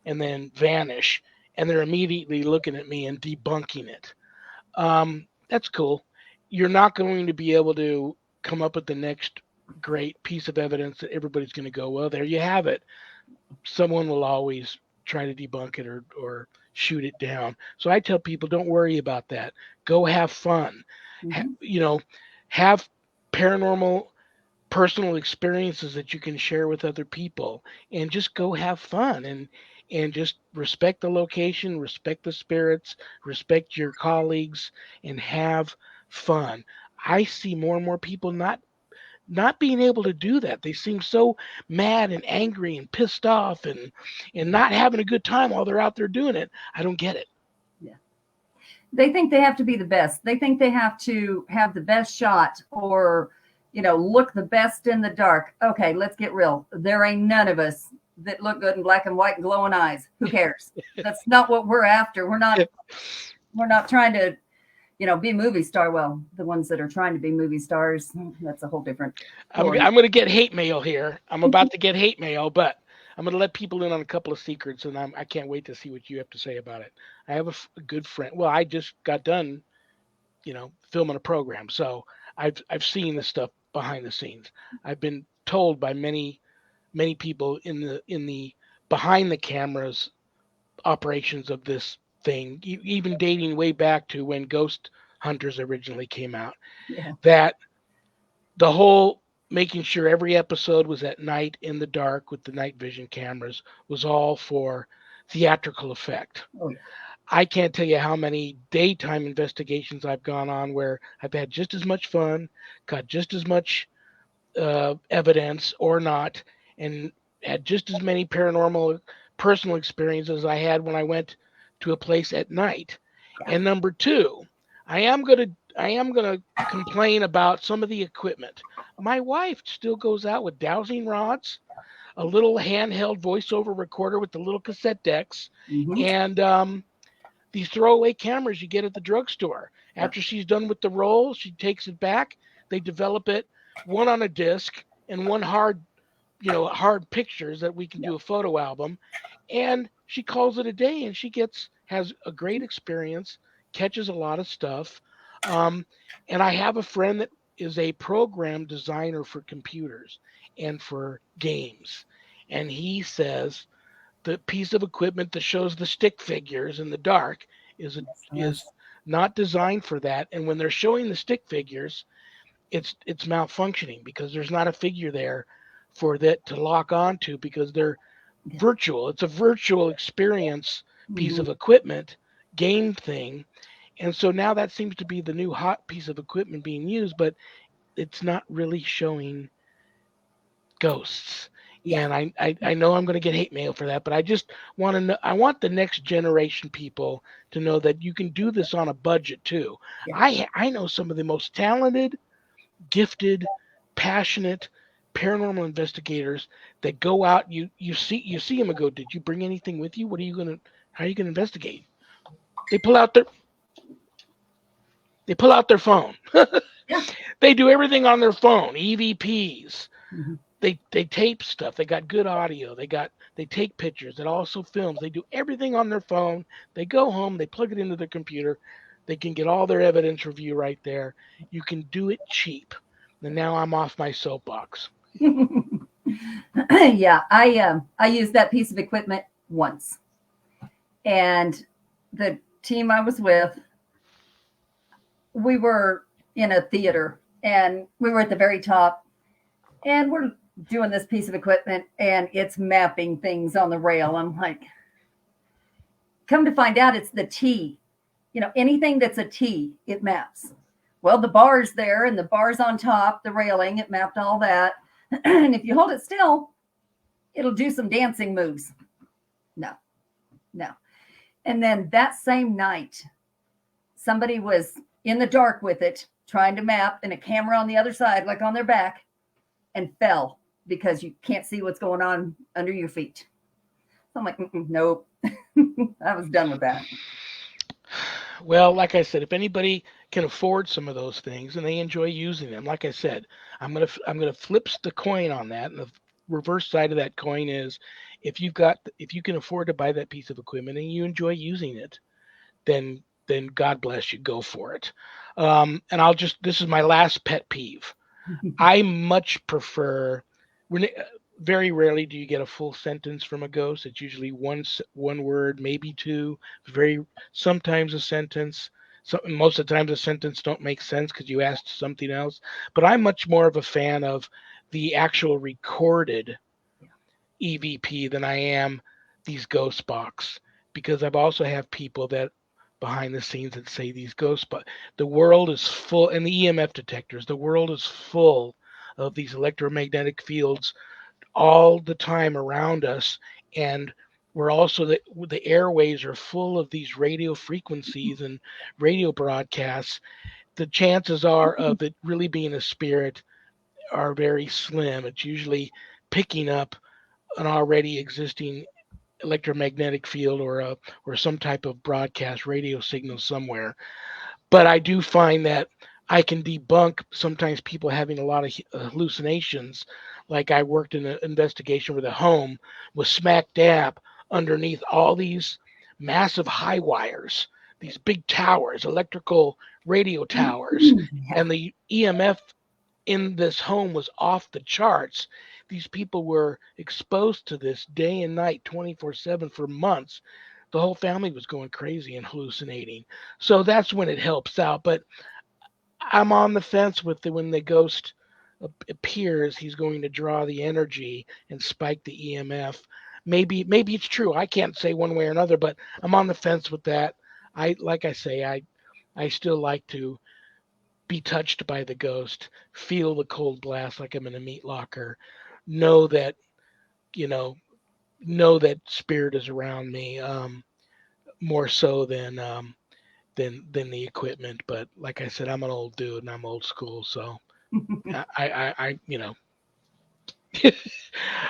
and then vanish, and they're immediately looking at me and debunking it. That's cool. You're not going to be able to come up with the next great piece of evidence that everybody's going to go, well, there you have it. Someone will always try to debunk it or shoot it down. So I tell people, don't worry about that. Go have fun. Have paranormal personal experiences that you can share with other people, and just go have fun and just respect the location, respect the spirits, respect your colleagues, and have fun. I see more and more people not being able to do that. They seem so mad and angry and pissed off and not having a good time while they're out there doing it. I don't get it. Yeah. They think they have to be the best. They think they have to have the best shot or, look the best in the dark. Okay, let's get real. There ain't none of us that look good in black and white and glowing eyes. Who cares? That's not what we're after. We're not trying to, be movie star. Well, the ones that are trying to be movie stars, that's a whole different story. I'm going to get hate mail here. I'm about to get hate mail, but I'm going to let people in on a couple of secrets, and I can't wait to see what you have to say about it. I have a good friend. Well, I just got done, filming a program, so I've seen this stuff behind the scenes. I've been told by many people in the behind the cameras operations of this thing, even dating way back to when Ghost Hunters originally came out, that the whole making sure every episode was at night in the dark with the night vision cameras was all for theatrical effect. Oh, yeah. I can't tell you how many daytime investigations I've gone on where I've had just as much fun, got just as much evidence or not, and had just as many paranormal personal experiences as I had when I went to a place at night. And number two, I am gonna complain about some of the equipment. My wife still goes out with dowsing rods, a little handheld voiceover recorder with the little cassette decks, and these throwaway cameras you get at the drugstore. After she's done with the roll, she takes it back. They develop it, one on a disc and one hard pictures that we can do a photo album. And she calls it a day, and she has a great experience, catches a lot of stuff. And I have a friend that is a program designer for computers and for games. And he says the piece of equipment that shows the stick figures in the dark is not designed for that. And when they're showing the stick figures, it's malfunctioning because there's not a figure there for that to lock onto because they're virtual. It's a virtual experience piece of equipment, game thing. And so now that seems to be the new hot piece of equipment being used, but it's not really showing ghosts. Yeah. And I know I'm going to get hate mail for that, but I just want to know, I want the next generation people to know that you can do this on a budget too. Yeah. I know some of the most talented, gifted, passionate paranormal investigators that go out. You see them and go, did you bring anything with you? How are you going to investigate? They pull out their phone. They do everything on their phone. EVPs. They tape stuff. They got good audio. They take pictures. It also films. They do everything on their phone. They go home. They plug it into their computer. They can get all their evidence review right there. You can do it cheap. And now I'm off my soapbox. Yeah, I used that piece of equipment once, and the team I was with, we were in a theater, and we were at the very top, and we're doing this piece of equipment, and it's mapping things on the rail. I'm like, come to find out, it's the T. Anything that's a T, it maps. Well, the bar's there, and the bar's on top, the railing, it mapped all that. And if you hold it still, it'll do some dancing moves. No. And then that same night, somebody was in the dark with it, trying to map, and a camera on the other side, like on their back, and fell because you can't see what's going on under your feet. So I'm like, nope. I was done with that. Well, like I said, if anybody can afford some of those things and they enjoy using them, like I said, I'm gonna flip the coin on that, and the reverse side of that coin is if you can afford to buy that piece of equipment and you enjoy using it, then God bless you, go for it. And this is my last pet peeve. I much prefer when very rarely do you get a full sentence from a ghost. It's usually one word, maybe two. Very sometimes a sentence. So most of the times a sentence don't make sense because you asked something else. But I'm much more of a fan of the actual recorded EVP than I am these ghost box, because I've also have people that behind the scenes that say these ghosts, but the world is full, and the EMF detectors, the world is full of these electromagnetic fields all the time around us, and we're also the airways are full of these radio frequencies and radio broadcasts. The chances are of it really being a spirit are very slim. It's usually picking up an already existing electromagnetic field or some type of broadcast radio signal somewhere. But I do find that I can debunk sometimes people having a lot of hallucinations. Like I worked in an investigation where the home was smack dab underneath all these massive high wires, these big towers, electrical radio towers, and the EMF in this home was off the charts. These people were exposed to this day and night, 24/7 for months. The whole family was going crazy and hallucinating. So that's when it helps out. But I'm on the fence with when the ghost appears, he's going to draw the energy and spike the EMF. Maybe it's true. I can't say one way or another, but I'm on the fence with that. I still like to be touched by the ghost, feel the cold blast like I'm in a meat locker, know that, you know that spirit is around me, more so than the equipment. But like I said, I'm an old dude and I'm old school, so I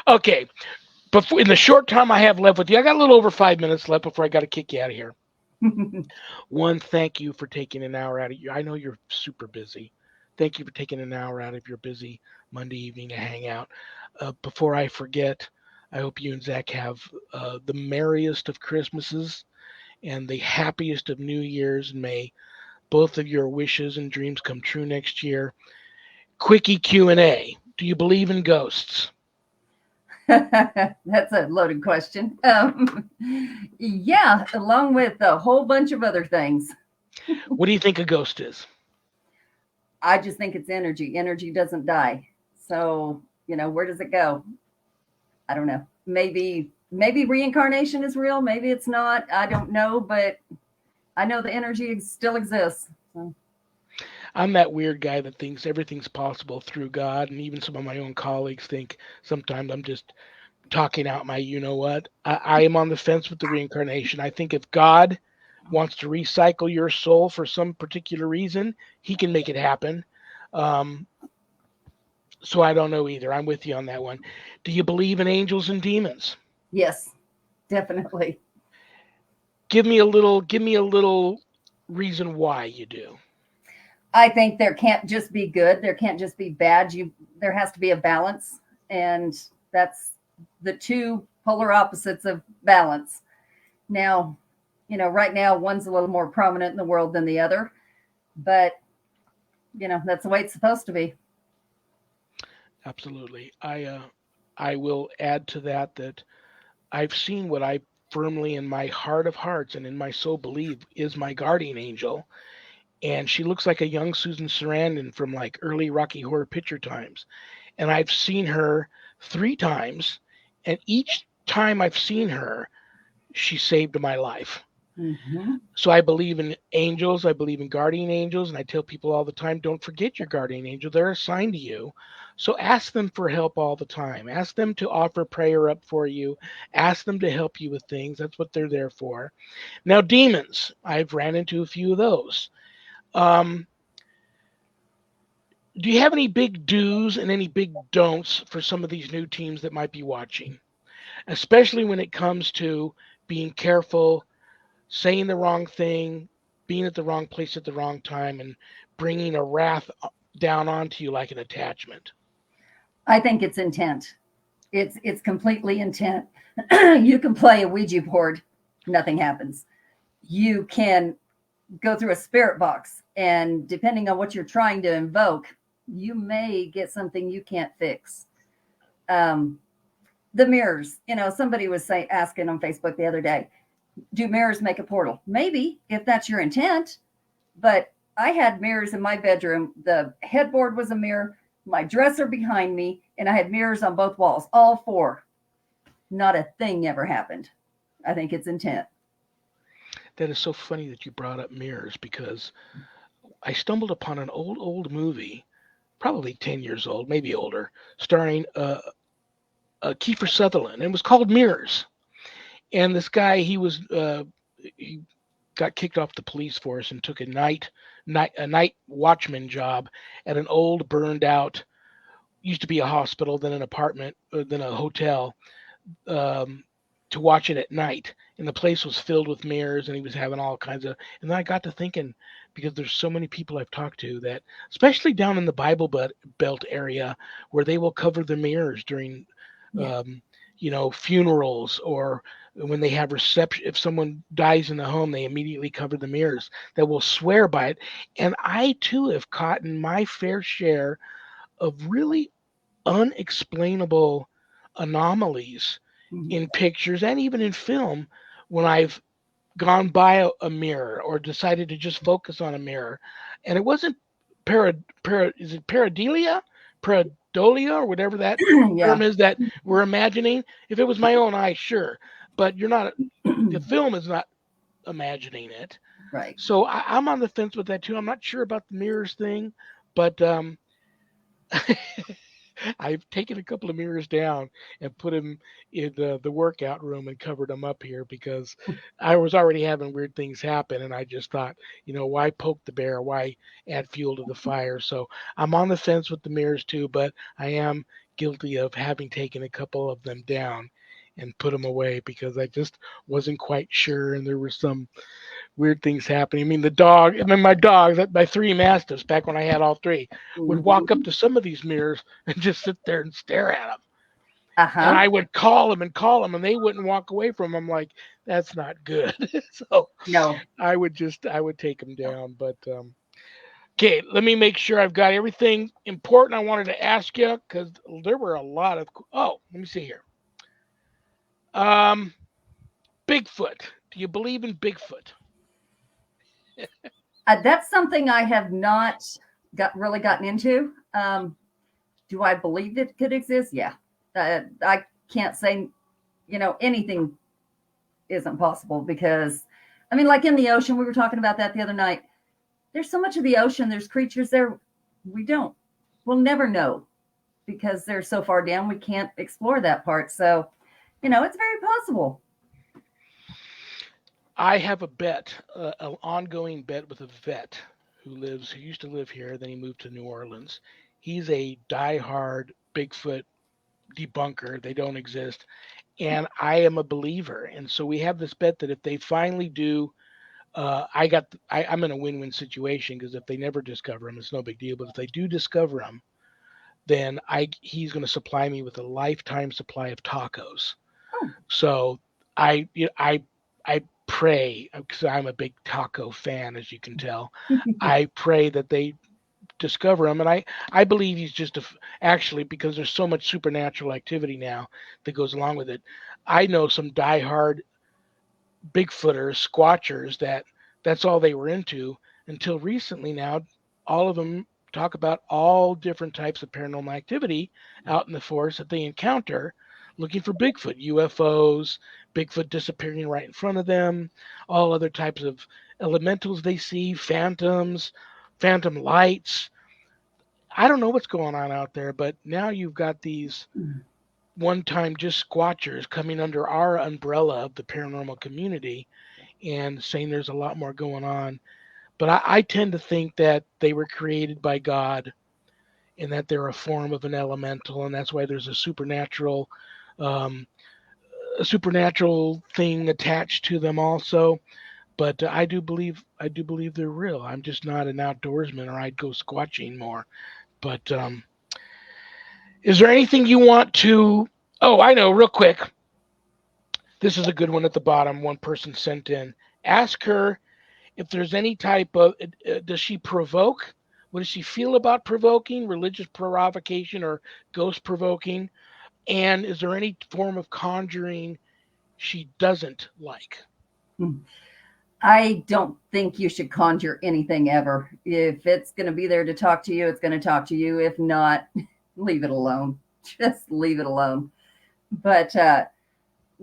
okay. But in the short time I have left with you, I got a little over 5 minutes left before I got to kick you out of here. One, thank you for taking an hour out of your. I know you're super busy. Thank you for taking an hour out of your busy Monday evening to hang out. Before I forget, I hope you and Zach have the merriest of Christmases and the happiest of New Years, and may both of your wishes and dreams come true next year. Quickie Q&A. Do you believe in ghosts? That's a loaded question. Yeah, along with a whole bunch of other things. What do you think a ghost is? I just think it's energy. Energy doesn't die. So, where does it go? I don't know. Maybe reincarnation is real. Maybe it's not. I don't know, but I know the energy still exists. So. I'm that weird guy that thinks everything's possible through God, and even some of my own colleagues think sometimes I'm just talking out my what. I am on the fence with the reincarnation. I think if God wants to recycle your soul for some particular reason, he can make it happen. So I don't know either. I'm with you on that one. Do you believe in angels and demons? Yes, definitely. Give me a little reason why you do. I think there can't just be good. There can't just be bad. There has to be a balance. And that's the two polar opposites of balance. Now, right now, one's a little more prominent in the world than the other. But, that's the way it's supposed to be. Absolutely. I will add to that I've seen what I firmly in my heart of hearts and in my soul believe is my guardian angel. And she looks like a young Susan Sarandon from like early Rocky Horror Picture Times. And I've seen her 3 times, and each time I've seen her, she saved my life. Mm-hmm. So I believe in angels. I believe in guardian angels. And I tell people all the time, don't forget your guardian angel. They're assigned to you. So ask them for help all the time. Ask them to offer prayer up for you. Ask them to help you with things. That's what they're there for. Now, demons. I've ran into a few of those. do you have any big do's and any big don'ts for some of these new teams that might be watching, especially when it comes to being careful, saying the wrong thing, being at the wrong place at the wrong time, and bringing a wrath down onto you like an attachment? I think it's intent. It's completely intent. You can play a Ouija board, nothing happens. You can go through a spirit box, and depending on what you're trying to invoke, you may get something you can't fix. The mirrors, somebody was asking on Facebook the other day, do mirrors make a portal? Maybe, if that's your intent. But I had mirrors in my bedroom. The headboard was a mirror, my dresser behind me, and I had mirrors on both walls, all four. Not a thing ever happened. I think it's intent. That is so funny that you brought up mirrors, because I stumbled upon an old movie, probably 10 years old, maybe older, starring Kiefer Sutherland. It was called Mirrors. And this guy, he got kicked off the police force and took a night watchman job at an old burned out, used to be a hospital, then an apartment, then a hotel, um, to watch it at night. And the place was filled with mirrors, and he was having all kinds of. And then I got to thinking, because there's so many people I've talked to that, especially down in the Bible Belt area, where they will cover the mirrors during, Yeah. funerals, or when they have reception. If someone dies in the home, they immediately cover the mirrors. That will swear by it. And I too have caught in my fair share of really unexplainable anomalies Mhm. in pictures and even in film, when I've gone by a mirror or decided to just focus on a mirror. And it wasn't is it pareidolia, or whatever that Yeah. term is that we're imagining. If it was my own eye, sure, but you're not. The film is not imagining it. Right. So I'm on the fence with that too. I'm not sure about the mirrors thing, but I've taken a couple of mirrors down and put them in the workout room and covered them up here, because I was already having weird things happen, and I just thought, why poke the bear? Why add fuel to the fire? So I'm on the fence with the mirrors too, but I am guilty of having taken a couple of them down and put them away, because I just wasn't quite sure, and there were some weird things happening. I mean, my dogs, my three mastiffs, back when I had all three, would walk up to some of these mirrors and just sit there and stare at them. And Uh-huh. I would call them and call them, and they wouldn't walk away from them. I'm like, that's not good. So No. I would take them down. But okay, let me make sure I've got everything important I wanted to ask you, because there were a lot of. Oh, let me see here. Um, Bigfoot. Do you believe in Bigfoot? That's something I have not really gotten into. Do I believe it could exist? Yeah. I can't say, anything isn't possible, because, I mean, like in the ocean, we were talking about that the other night. There's so much of the ocean. There's creatures there we'll never know, because they're so far down. We can't explore that part. So, it's very possible. I have a bet, an ongoing bet with a vet who used to live here, then he moved to New Orleans. He's a diehard Bigfoot debunker. They don't exist. And I am a believer. And so we have this bet that if they finally do, I'm in a win-win situation, because if they never discover him, it's no big deal. But if they do discover him, then he's going to supply me with a lifetime supply of tacos. Oh. So I pray, because I'm a big taco fan, as you can tell. I pray that they discover him, and I believe he's just actually, because there's so much supernatural activity now that goes along with it. I know some diehard Bigfooters, squatchers, that's all they were into until recently. Now all of them talk about all different types of paranormal activity out in the forest that they encounter, looking for Bigfoot, UFOs, Bigfoot disappearing right in front of them, all other types of elementals they see, phantoms, phantom lights. I don't know what's going on out there, but now you've got these one-time just squatchers coming under our umbrella of the paranormal community and saying there's a lot more going on. But I tend to think that they were created by God and that they're a form of an elemental, and that's why there's a supernatural thing attached to them also. But I do believe they're real. I'm just not an outdoorsman, or I'd go squatching more. But is there anything you want to? Oh, I know. Real quick, this is a good one at the bottom. One person sent in. Ask her if there's any type of. Does she provoke? What does she feel about provoking, religious provocation, or ghost provoking? And is there any form of conjuring she doesn't like? I don't think you should conjure anything ever. If it's going to be there to talk to you, it's going to talk to you. If not, leave it alone. Just leave it alone. But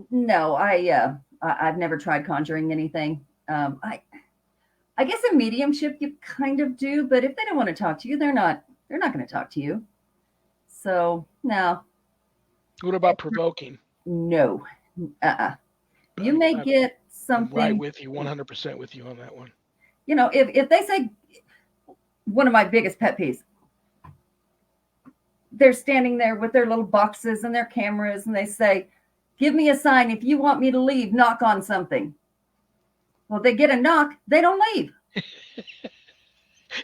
no, I've never tried conjuring anything. I guess in mediumship you kind of do, but if they don't want to talk to you, they're not going to talk to you. So no. What about provoking? No. You may get something. I'm right with you, 100% with you on that one. You know, if they say, one of my biggest pet peeves, they're standing there with their little boxes and their cameras, and they say, give me a sign if you want me to leave, knock on something. Well, they get a knock, they don't leave.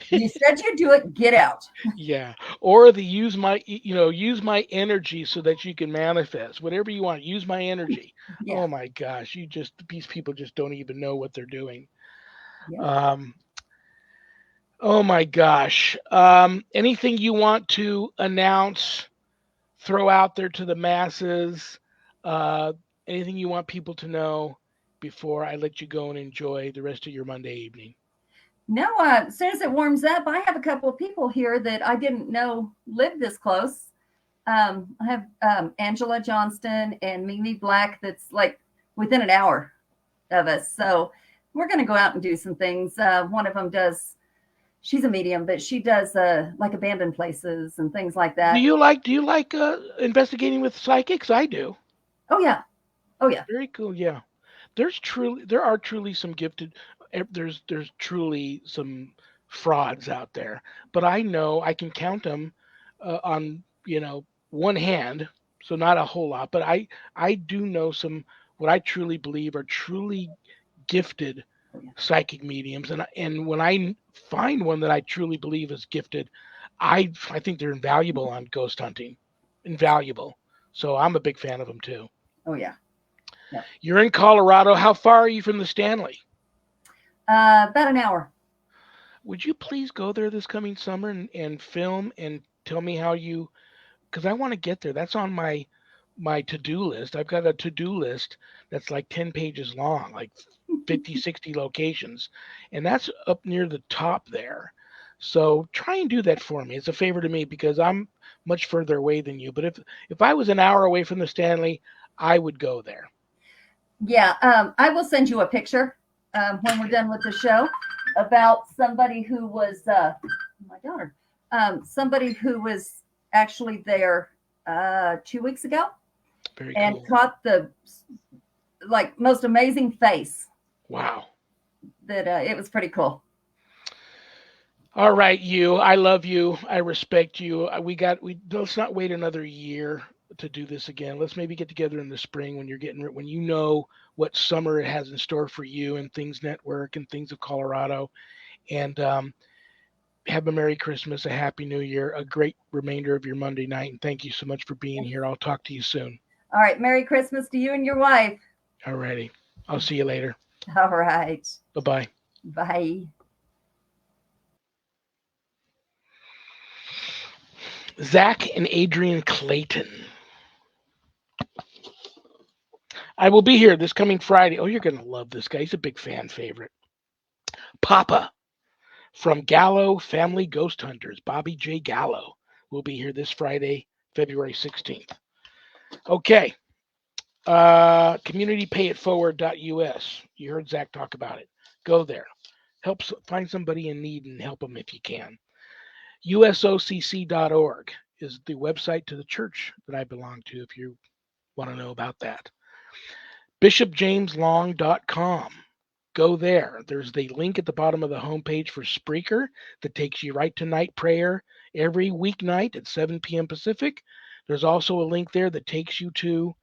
You said you do it, get out. Yeah. Or the use my energy so that you can manifest whatever you want. Use my energy. Yeah. Oh my gosh. These people just don't even know what they're doing. Yeah. Oh my gosh. Anything you want to announce, throw out there to the masses, anything you want people to know before I let you go and enjoy the rest of your Monday evening? No, as soon as it warms up, I have a couple of people here that I didn't know lived this close. I have Angela Johnston and Mimi Black that's like within an hour of us. So we're going to go out and do some things. One of them she's a medium, but she does like abandoned places and things like that. Do you like investigating with psychics? I do. Oh, yeah. Very cool. Yeah. There are truly some gifted, there's truly some frauds out there, but I know I can count them on, one hand. So not a whole lot, but I do know some, what I truly believe are truly gifted psychic mediums. And when I find one that I truly believe is gifted, I think they're invaluable on ghost hunting. Invaluable. So I'm a big fan of them too. Oh, yeah. Yeah. You're in Colorado. How far are you from the Stanley? About an hour. Would you please go there this coming summer and film and tell me how because I want to get there. That's on my to-do list. I've got a to-do list that's like 10 pages long, like 50, 60 locations. And that's up near the top there. So try and do that for me. It's a favor to me because I'm much further away than you. But if I was an hour away from the Stanley, I would go there. Yeah, I will send you a picture when we're done with the show about somebody who was my daughter. Somebody who was actually there 2 weeks ago. Very cool. And caught the most amazing face. Wow. That it was pretty cool. All right, I love you. I respect you. Let's not wait another year to do this again. Let's maybe get together in the spring when you know what summer it has in store for you and Things Network and Things of Colorado. And have a Merry Christmas, a Happy New Year, a great remainder of your Monday night. And thank you so much for being here. I'll talk to you soon. All right. Merry Christmas to you and your wife. All righty. I'll see you later. All right. Bye-bye. Bye. ZAK and Adrienne Clayton. I will be here this coming Friday. Oh, you're going to love this guy. He's a big fan favorite. Papa from Gallo Family Ghost Hunters, Bobby J. Gallo, will be here this Friday, February 16th. Okay. CommunityPayItForward.us. You heard Zach talk about it. Go there. Help find somebody in need and help them if you can. USOCC.org is the website to the church that I belong to if you want to know about that. BishopJamesLong.com. Go there. There's the link at the bottom of the homepage for Spreaker that takes you right to night prayer every weeknight at 7 p.m. Pacific. There's also a link there that takes you to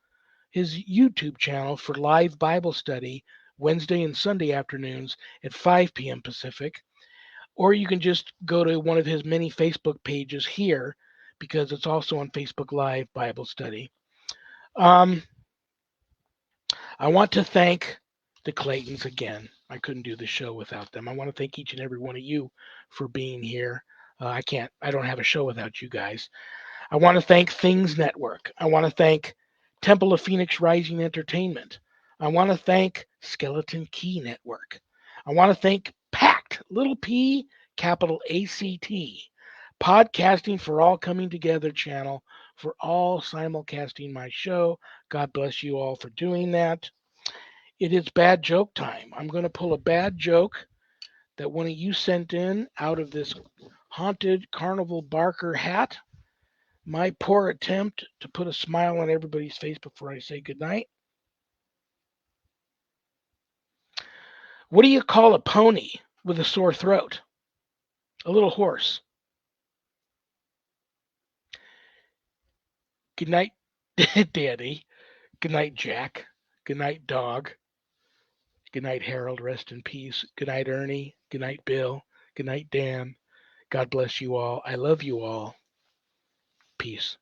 his YouTube channel for live Bible study Wednesday and Sunday afternoons at 5 p.m. Pacific. Or you can just go to one of his many Facebook pages here because it's also on Facebook Live Bible study. I want to thank the Claytons again. I couldn't do the show without them. I want to thank each and every one of you for being here. I don't have a show without you guys. I want to thank Things Network. I want to thank Temple of Phoenix Rising Entertainment. I want to thank Skeleton Key Network. I want to thank pACT, little p, capital ACT, Podcasting for All Coming Together channel for all simulcasting my show. God bless you all for doing that. It is bad joke time. I'm going to pull a bad joke that one of you sent in out of this haunted carnival barker hat. My poor attempt to put a smile on everybody's face before I say goodnight. What do you call a pony with a sore throat? A little horse. Good night, Daddy. Good night, Jack. Good night, dog. Good night, Harold. Rest in peace. Good night, Ernie. Good night, Bill. Good night, Dan. God bless you all. I love you all. Peace.